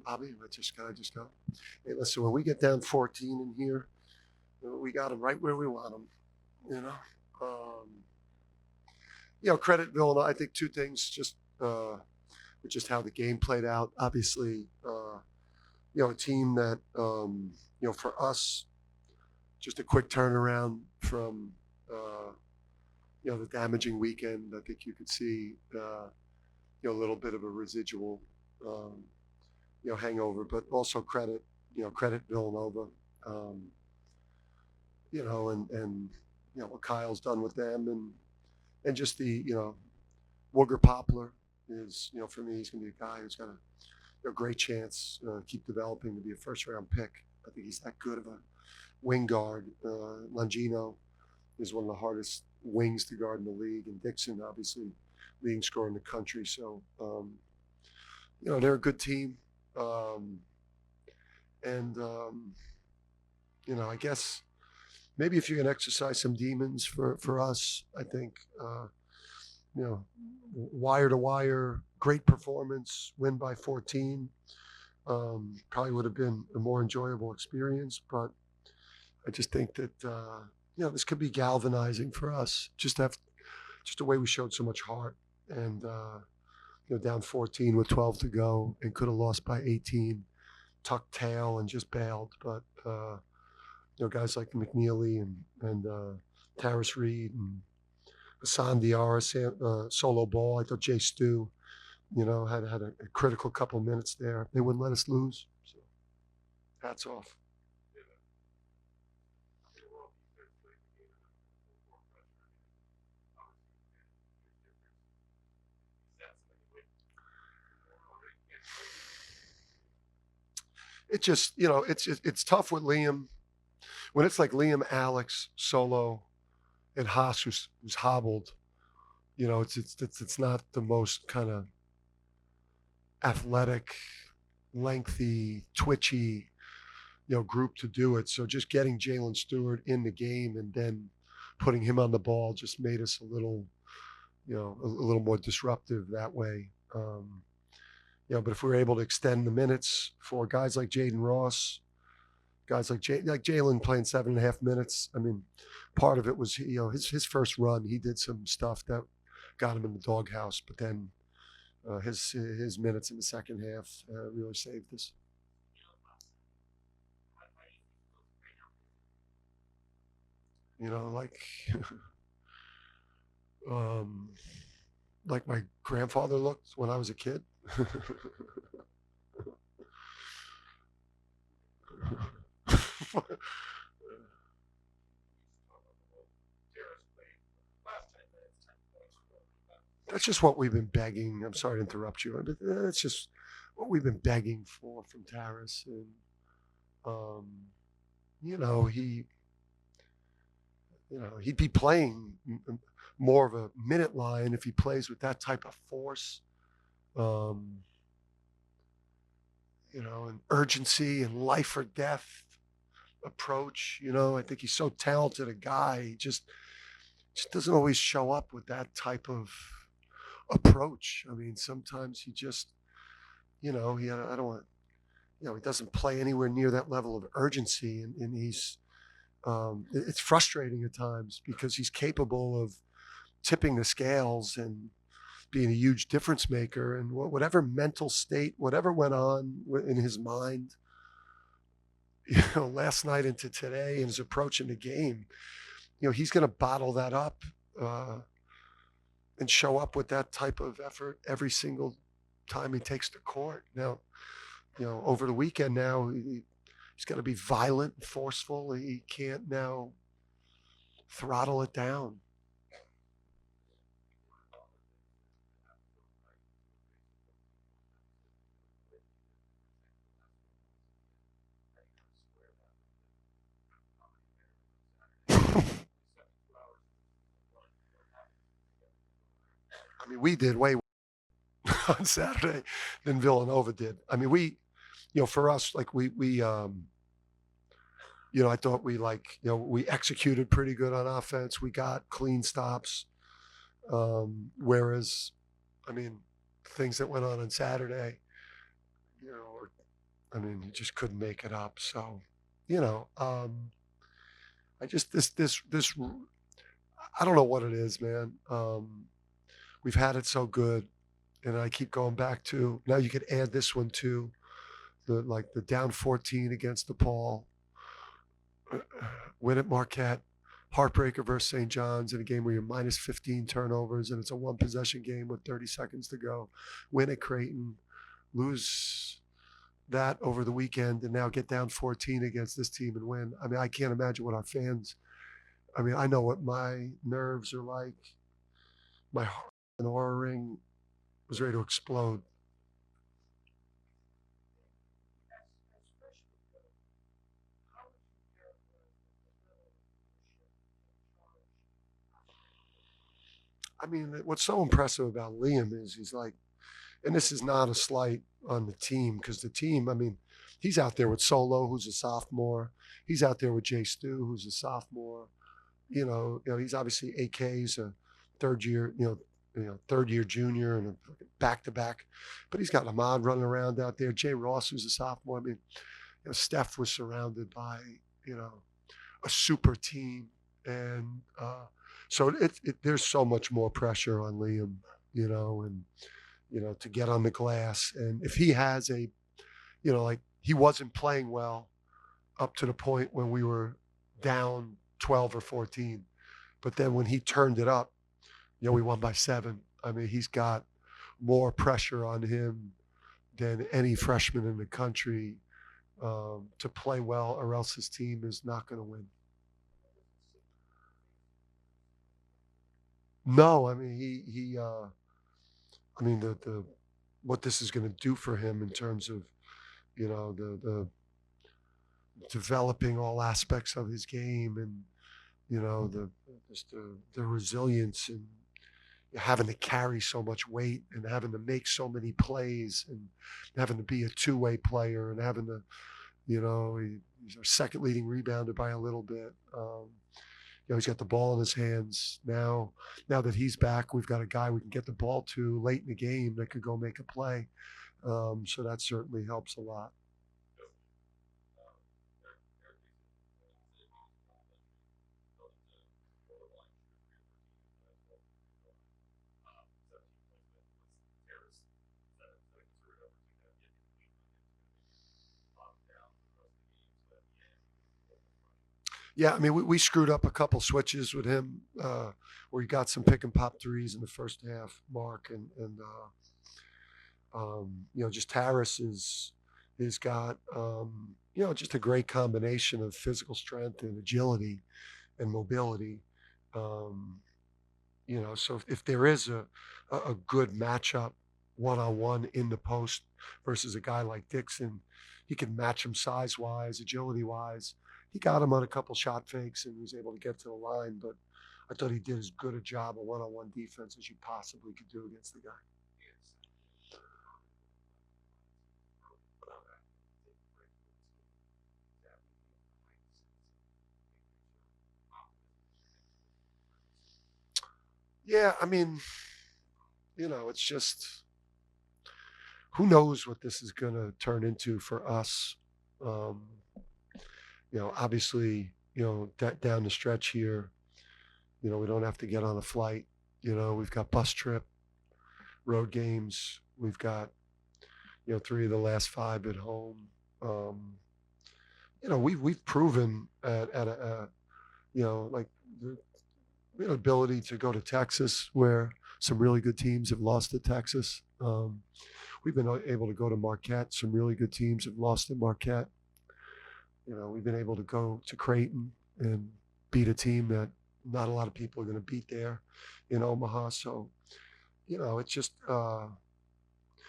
Bobby, can I just go? Hey, listen, when we get down 14 in here, we got them right where we want them. You know, um, credit Villanova. I think two things. Just how the game played out. Obviously, a team that for us, just a quick turnaround from the damaging weekend. I think you could see a little bit of a residual hangover, but also credit Villanova. Um, and what Kyle's done with them, and just the Wooger Poplar is for me, he's going to be a guy who's got a great chance keep developing to be a first round pick. I think he's that good of a wing guard. Longino is one of the hardest wings to guard in the league, and Dixon obviously leading scorer in the country. So they're a good team, and I guess maybe if you can exercise some demons for us, I think wire to wire, great performance, win by 14. Probably would have been a more enjoyable experience, but I just think that this could be galvanizing for us. Just the way we showed so much heart, and down 14 with 12 to go, and could have lost by 18, tucked tail and just bailed. But guys like McNeely and Taris Reed and Hassan Diarra solo ball. I thought Jay Stu, had a critical couple of minutes there. They wouldn't let us lose. So hats off. It just, it's tough with Liam when it's like Liam, Alex, Solo, and Haas, who's hobbled. It's not the most kind of athletic, lengthy, twitchy, group to do it. So just getting Jalen Stewart in the game and then putting him on the ball just made us a little more disruptive that way. But if we were able to extend the minutes for guys like Jaden Ross, guys like Jalen playing 7.5 minutes. I mean, part of it was his first run. He did some stuff that got him in the doghouse, but then his minutes in the second half really saved us. Like like my grandfather looked when I was a kid. That's just what we've been begging. I'm sorry to interrupt you, but that's just what we've been begging for from Taris. And he, he'd be playing more of a minute line if he plays with that type of force, and urgency and life or death approach. I think he's so talented a guy. He just doesn't always show up with that type of approach. I mean, sometimes he just, I don't want, he doesn't play anywhere near that level of urgency, and he's, it's frustrating at times because he's capable of tipping the scales and being a huge difference maker, and whatever mental state, whatever went on in his mind, last night into today and his approach in the game, he's going to bottle that up and show up with that type of effort every single time he takes the court. Now, over the weekend now, he's got to be violent and forceful. He can't now throttle it down. I mean, we did way on Saturday than Villanova did. I mean, for us, like I thought we executed pretty good on offense. We got clean stops. Whereas, I mean, things that went on Saturday, I mean, he just couldn't make it up. So, you know, I just this I don't know what it is, man. We've had it so good, and I keep going back to now. You could add this one too, the down 14 against DePaul, win at Marquette, heartbreaker versus St. John's in a game where you're minus 15 turnovers and it's a one possession game with 30 seconds to go. Win at Creighton, lose that over the weekend, and now get down 14 against this team and win. I mean, I can't imagine what our fans. I mean, I know what my nerves are like. My heart and aura ring was ready to explode. I mean, what's so impressive about Liam is he's like, and this is not a slight on the team because the team, I mean, he's out there with Solo, who's a sophomore. He's out there with Jay Stu, who's a sophomore. He's obviously AK's a third year, third year junior and a back to back. But he's got Ahmad running around out there. Jay Ross, who's a sophomore. I mean, Steph was surrounded by, you know, a super team. And so there's so much more pressure on Liam, to get on the glass. And if he has like he wasn't playing well up to the point when we were down 12 or 14. But then when he turned it up, we won by 7. I mean, he's got more pressure on him than any freshman in the country to play well, or else his team is not going to win. No, I mean I mean the what this is going to do for him in terms of the developing all aspects of his game, and the resilience, and having to carry so much weight and having to make so many plays and having to be a two-way player and having to he's our second leading rebounder by a little bit. He's got the ball in his hands now. Now that he's back, we've got a guy we can get the ball to late in the game that could go make a play. So that certainly helps a lot. Yeah, I mean, we screwed up a couple switches with him where he got some pick and pop threes in the first half, Mark, and just Harris is got just a great combination of physical strength and agility and mobility. Um, so if there is a good matchup one on one in the post versus a guy like Dixon, he can match him size wise, agility wise. He got him on a couple shot fakes and was able to get to the line, but I thought he did as good a job of one on one defense as you possibly could do against the guy. Yeah, I mean, it's just who knows what this is going to turn into for us. Um, obviously, down the stretch here, we don't have to get on a flight. We've got bus trip, road games. We've got, 3 of the last 5 at home. We've proven at a like the ability to go to Texas, where some really good teams have lost to Texas. We've been able to go to Marquette. Some really good teams have lost to Marquette. We've been able to go to Creighton and beat a team that not a lot of people are going to beat there in Omaha. So, it's just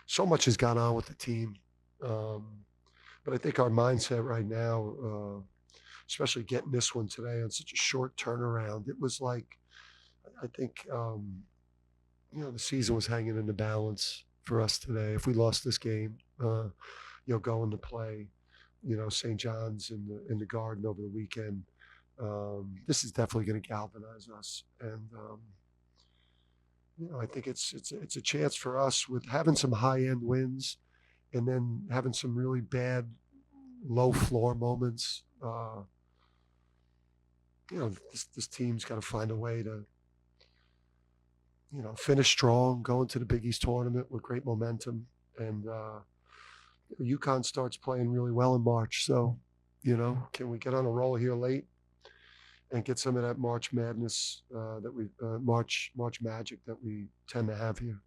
so much has gone on with the team. But I think our mindset right now, especially getting this one today on such a short turnaround, it was like, I think, the season was hanging in the balance for us today. If we lost this game, going to play, St. John's in the Garden over the weekend, this is definitely going to galvanize us. And, I think it's a chance for us with having some high end wins and then having some really bad low floor moments. This team's got to find a way to, finish strong, go into the Big East tournament with great momentum. And UConn starts playing really well in March. So, can we get on a roll here late and get some of that March madness March magic that we tend to have here?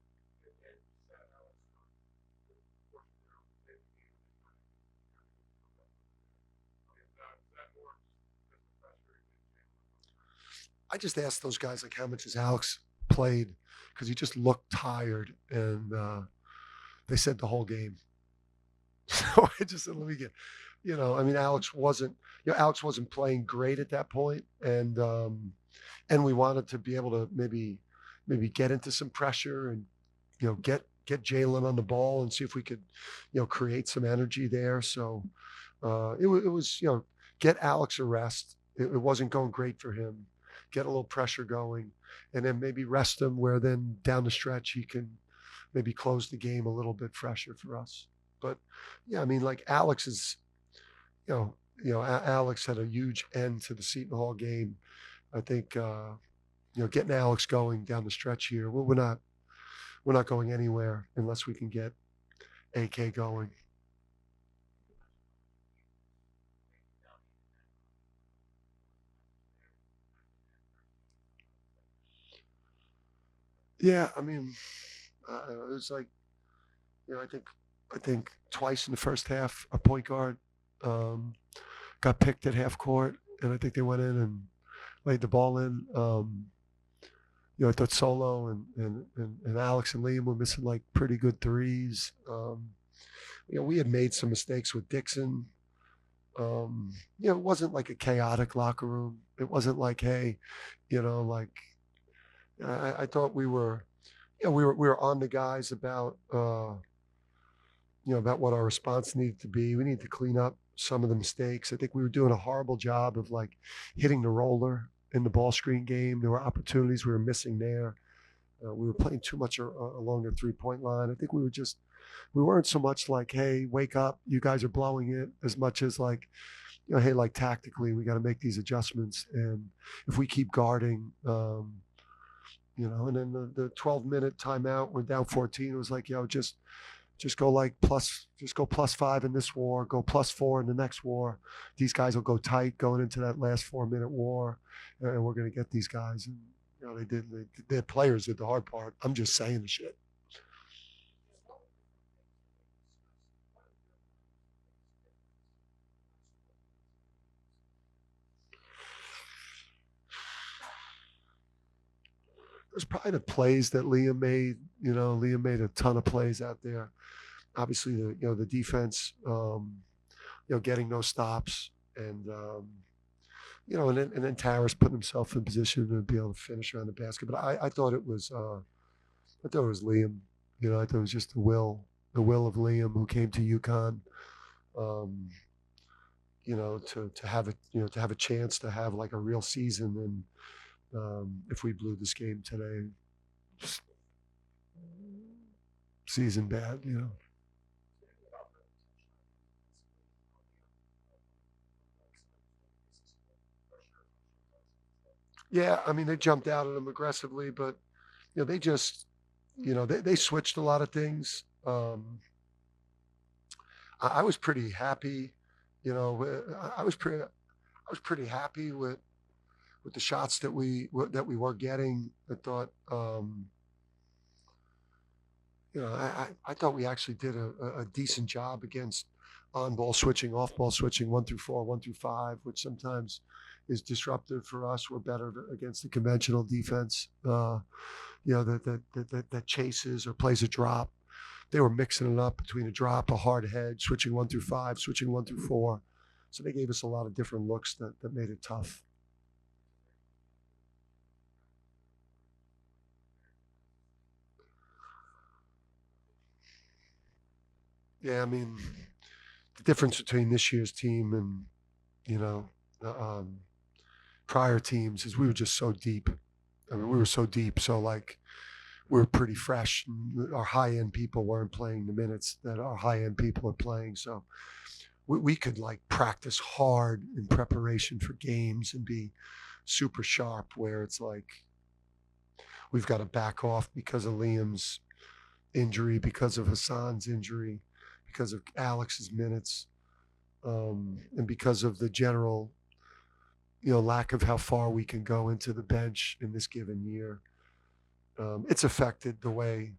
I just asked those guys, like, how much has Alex played? Because he just looked tired, and they said the whole game. So I just said, let me get, Alex wasn't playing great at that point, and we wanted to be able to maybe get into some pressure and get Jalen on the ball and see if we could create some energy there. So it was get Alex a rest. It wasn't going great for him. Get a little pressure going, and then maybe rest him, where then down the stretch he can maybe close the game a little bit fresher for us. But yeah, I mean, like, Alex is, Alex had a huge end to the Seton Hall game. I think getting Alex going down the stretch here, we're not going anywhere unless we can get AK going. Yeah, I mean, it was like, I think twice in the first half, a point guard um, got picked at half court, and I think they went in and laid the ball in. I thought Solo and Alex and Liam were missing, like, pretty good threes. We had made some mistakes with Dixon. It wasn't like a chaotic locker room. It wasn't like, hey, like, I thought we were, we were on the guys about, about what our response needed to be. We need to clean up some of the mistakes. I think we were doing a horrible job of, like, hitting the roller in the ball screen game. There were opportunities we were missing there. We were playing too much along the 3-point line. I think we weren't so much like, hey, wake up, you guys are blowing it, as much as like, hey, like, tactically, we got to make these adjustments. And if we keep guarding, and then the 12-minute timeout, we're down 14. It was like, just go, like, just go +5 in this war, go +4 in the next war. These guys will go tight going into that last 4-minute war, and we're going to get these guys. And their players did the hard part. I'm just saying the shit. There's probably the plays that Liam made. Liam made a ton of plays out there. Obviously, the defense, getting those stops, and and then Taras putting himself in position to be able to finish around the basket. But I thought it was Liam. I thought it was just the will of Liam, who came to UConn, um, to have a chance to have, like, a real season. And if we blew this game today, just season bad. Yeah, I mean, they jumped out at him aggressively, but they just, they switched a lot of things. I was pretty happy. I was pretty happy with the shots that we were getting. I thought, I thought we actually did a decent job against on-ball switching, off-ball switching, 1 through 4, 1 through 5, which sometimes is disruptive for us. We're better against the conventional defense, that chases or plays a drop. They were mixing it up between a drop, a hard head, switching 1 through 5, switching 1 through 4. So they gave us a lot of different looks that made it tough. Yeah, I mean, the difference between this year's team and the prior teams is we were just so deep. I mean, we were so deep. So, like, we're pretty fresh. Our high-end people weren't playing the minutes that our high-end people are playing. So we could like practice hard in preparation for games and be super sharp, where it's like we've got to back off because of Liam's injury, because of Hassan's injury, because of Alex's minutes, and because of the general, lack of how far we can go into the bench in this given year. It's affected the way,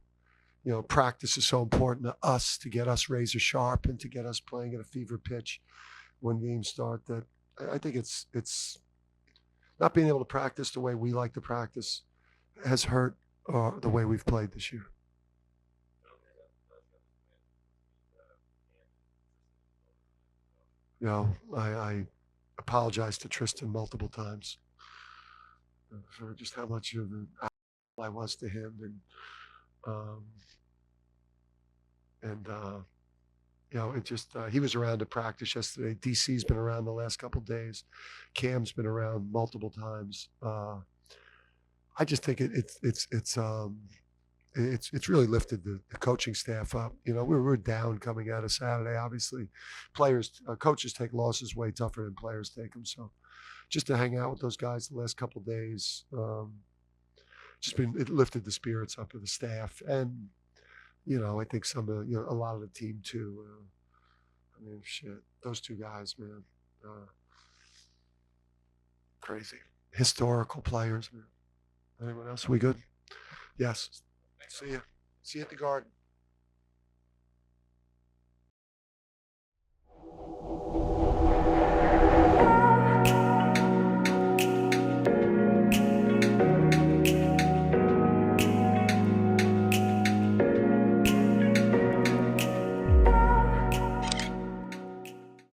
practice is so important to us, to get us razor sharp and to get us playing at a fever pitch when games start, that I think it's not being able to practice the way we like to practice has hurt the way we've played this year. I apologize to Tristan multiple times for just how much of an asshole I was to him, and it just he was around to practice yesterday. DC's been around the last couple of days. Cam's been around multiple times. I just think it's really lifted the coaching staff up. We were down coming out of Saturday. Obviously, coaches take losses way tougher than players take them. So, just to hang out with those guys the last couple of days, it lifted the spirits up of the staff, and I think some of a lot of the team too. Shit, those two guys, man, crazy, historical players, man. Anyone else? We good? Yes. See you. See you at the Garden.